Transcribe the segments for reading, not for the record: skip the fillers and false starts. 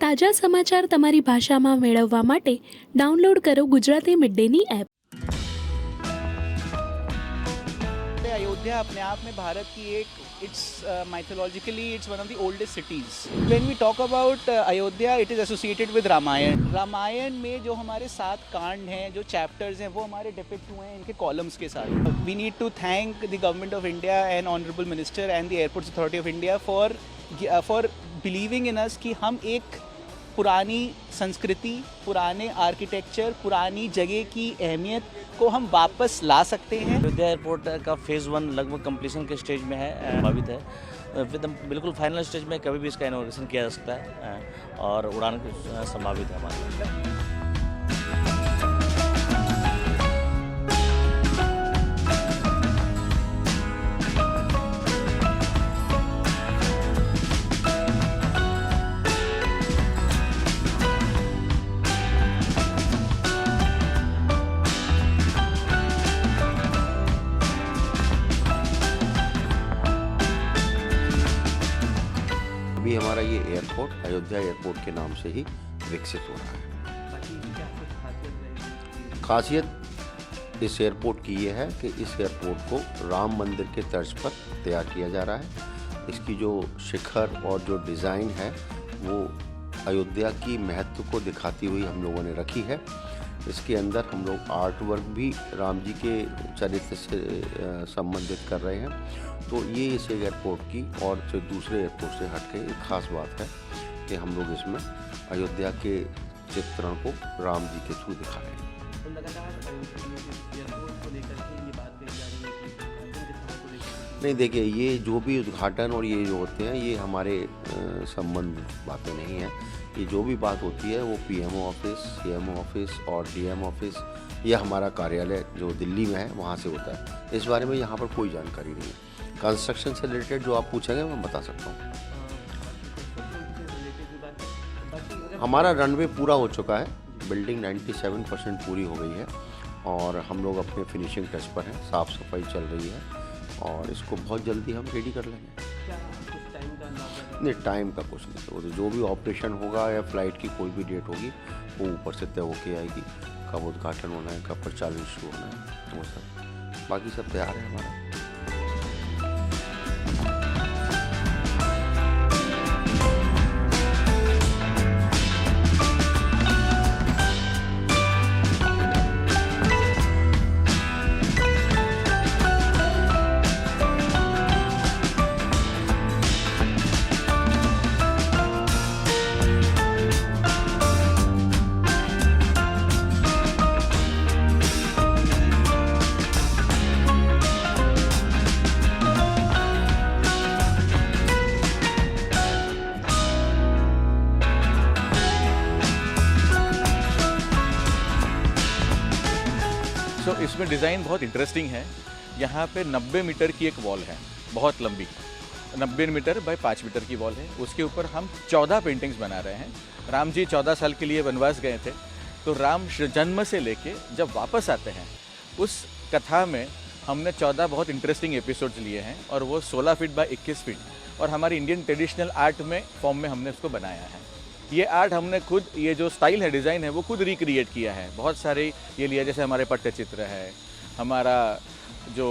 તાજા સમાચાર તમારી ભાષામાં મેળવવા માટે ડાઉનલોડ કરો ગુજરાતી મિડ ડેની એપ। अयोध्या अपने आप में भारत की एक it's mythologically it's one of the oldest cities. When we talk about Ayodhya it is associated with Ramayana में जो हमारे 7 कांड हैं, जो चैप्टर्स हैं, वो हमारे डिपिक्ट हुए हैं इनके कॉलम्स के साथ। We need to thank the government of India and honourable minister and the airports authority of India for believing in us कि हम एक पुरानी संस्कृति, पुराने आर्किटेक्चर, पुरानी जगह की अहमियत को हम वापस ला सकते हैं। अयोध्या एयरपोर्ट का फेज़ 1 लगभग कंप्लीशन के स्टेज में है, संभावित है। बिल्कुल फाइनल स्टेज में कभी भी इसका इनॉग्रेशन किया जा सकता है और उड़ान संभावित है हमारे। अभी हमारा ये एयरपोर्ट अयोध्या एयरपोर्ट के नाम से ही विकसित हो रहा है। खासियत इस एयरपोर्ट की ये है कि इस एयरपोर्ट को राम मंदिर के तर्ज पर तैयार किया जा रहा है। इसकी जो शिखर और जो डिज़ाइन है वो अयोध्या की महत्व को दिखाती हुई हम लोगों ने रखी है। इसके अंदर हम लोग आर्ट वर्क भी राम जी के चरित्र से संबंधित कर रहे हैं। तो ये इस एयरपोर्ट की और जो दूसरे एयरपोर्ट से हट के एक ख़ास बात है कि हम लोग इसमें अयोध्या के चित्रण को राम जी के थ्रू दिखा रहे हैं। नहीं, देखिए, ये जो भी उद्घाटन और ये जो होते हैं ये हमारे संबंध बातें नहीं हैं। ये जो भी बात होती है वो पीएमओ ऑफिस, सीएमओ ऑफिस और डीएम ऑफिस या हमारा कार्यालय जो दिल्ली में है वहाँ से होता है। इस बारे में यहाँ पर कोई जानकारी नहीं है। कंस्ट्रक्शन से रिलेटेड जो आप पूछेंगे मैं बता सकता हूँ। हमारा रनवे पूरा हो चुका है, बिल्डिंग 97% पूरी हो गई है और हम लोग अपने फिनिशिंग टच पर हैं। साफ़ सफाई चल रही है और इसको बहुत जल्दी हम रेडी कर लेंगे। नहीं, टाइम का कुछ नहीं, तो जो भी ऑपरेशन होगा या फ्लाइट की कोई भी डेट होगी वो ऊपर से तय होके आएगी। कब उद्घाटन होना है, कब प्रचालन शुरू होना है, वो सब बाकी सब तैयार है हमारा। तो इसमें डिज़ाइन बहुत इंटरेस्टिंग है। यहाँ पे 90 मीटर की एक वॉल है, बहुत लंबी, 90 मीटर बाय 5 मीटर की वॉल है। उसके ऊपर हम 14 पेंटिंग्स बना रहे हैं। राम जी 14 साल के लिए वनवास गए थे, तो राम जन्म से लेके जब वापस आते हैं उस कथा में हमने 14 बहुत इंटरेस्टिंग एपिसोड्स लिए हैं और वो 16 फीट बाय 21 फीट और हमारी इंडियन ट्रेडिशनल आर्ट में फॉर्म में हमने उसको बनाया है। ये आर्ट हमने खुद, ये जो स्टाइल है, डिज़ाइन है, वो खुद रिक्रिएट किया है। बहुत सारे ये लिया, जैसे हमारे पट्टचित्र है, हमारा जो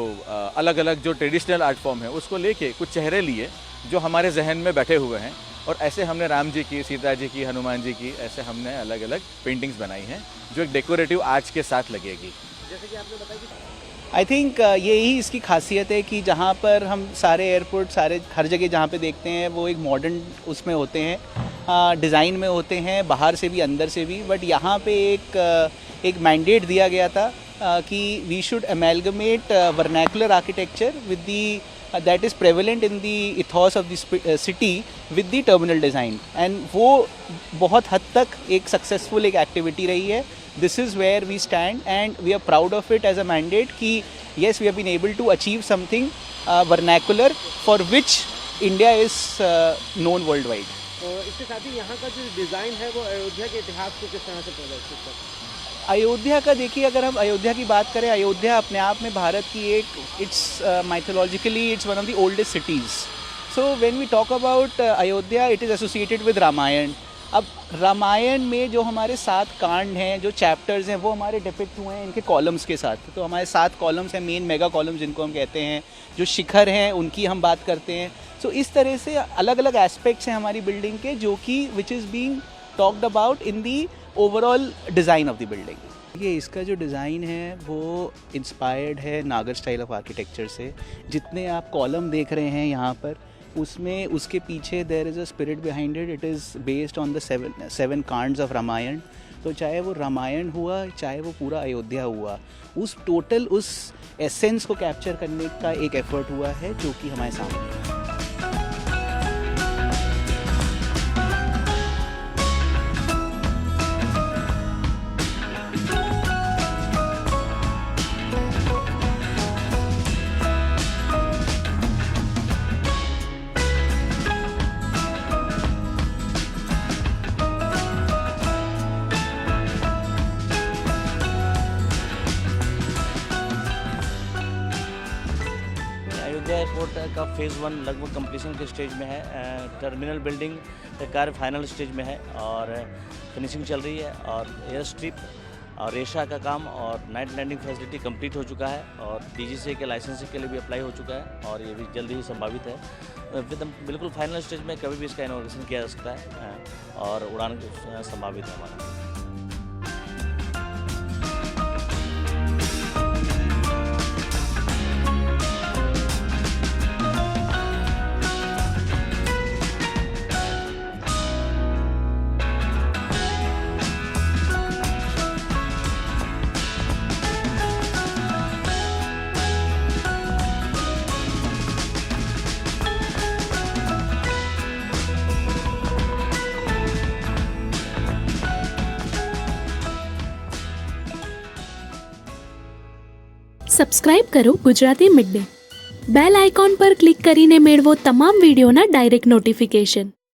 अलग अलग जो ट्रेडिशनल आर्ट फॉर्म है उसको लेके कुछ चेहरे लिए जो हमारे जहन में बैठे हुए हैं और ऐसे हमने राम जी की, सीता जी की, हनुमान जी की, ऐसे हमने अलग अलग पेंटिंग्स बनाई हैं जो एक डेकोरेटिव आर्ट्स के साथ लगेगी। जैसे कि आपने बताया कि आई थिंक यही इसकी खासियत है कि जहाँ पर हम सारे एयरपोर्ट, सारे हर जगह जहाँ पे देखते हैं वो एक मॉडर्न उसमें होते हैं, डिज़ाइन में होते हैं, बाहर से भी अंदर से भी। बट यहाँ पे एक मैंडेट दिया गया था कि we should amalgamate vernacular architecture with the that is prevalent in the ethos of the city with the terminal design, and वो बहुत हद तक एक सक्सेसफुल एक एक्टिविटी रही है। This is where we stand and we are proud of it as a mandate कि yes, we have been able to achieve something vernacular for which India is known worldwide। इसके साथ ही यहाँ का जो design है वो अयोध्या के इतिहास को किस तरह से प्रदर्शित करता है? अयोध्या का देखिए, अगर हम अयोध्या की बात करें, अयोध्या अपने आप में भारत की एक it's mythologically it's one of the oldest cities. So when we talk about Ayodhya, it is associated with Ramayana. अब रामायण में जो हमारे 7 कांड हैं, जो चैप्टर्स हैं, वो हमारे डिपिक्ट हुए हैं इनके कॉलम्स के साथ। तो हमारे 7 कॉलम्स हैं, मेन मेगा कॉलम्स जिनको हम कहते हैं, जो शिखर हैं उनकी हम बात करते हैं। सो इस तरह से अलग अलग एस्पेक्ट्स हैं हमारी बिल्डिंग के, जो कि which is being talked about in the overall design of the building. ये इसका जो डिज़ाइन है वो इंस्पायर्ड है नागर स्टाइल ऑफ आर्किटेक्चर से। जितने आप कॉलम देख रहे हैं यहाँ पर, उसमें उसके पीछे there is a spirit behind it. It is based on the seven कांड्स ऑफ रामायण। तो चाहे वो रामायण हुआ, चाहे वो पूरा अयोध्या हुआ, उस टोटल उस एसेंस को कैप्चर करने का एक एफर्ट हुआ है जो कि हमारे सामने है। अयोध्या एयरपोर्ट का फेज़ 1 लगभग कंप्लीशन के स्टेज में है। टर्मिनल बिल्डिंग का कार्य फाइनल स्टेज में है और फिनिशिंग चल रही है, और एयर स्ट्रिप और रेशा का काम और नाइट लैंडिंग फैसिलिटी कंप्लीट हो चुका है, और डीजीसीए के लाइसेंसिंग के लिए भी अप्लाई हो चुका है, और ये भी जल्दी ही संभावित है। बिल्कुल फाइनल स्टेज में कभी भी इसका इनॉग्रेशन किया जा सकता है, और उड़ान संभावित है हमारा। સબસ્ક્રાઇબ કરો Gujarati mid day. Bell icon પર ક્લિક કરીને મેળવો તમામ વિડીયોના ડાયરેક્ટ નોટિફિકેશન.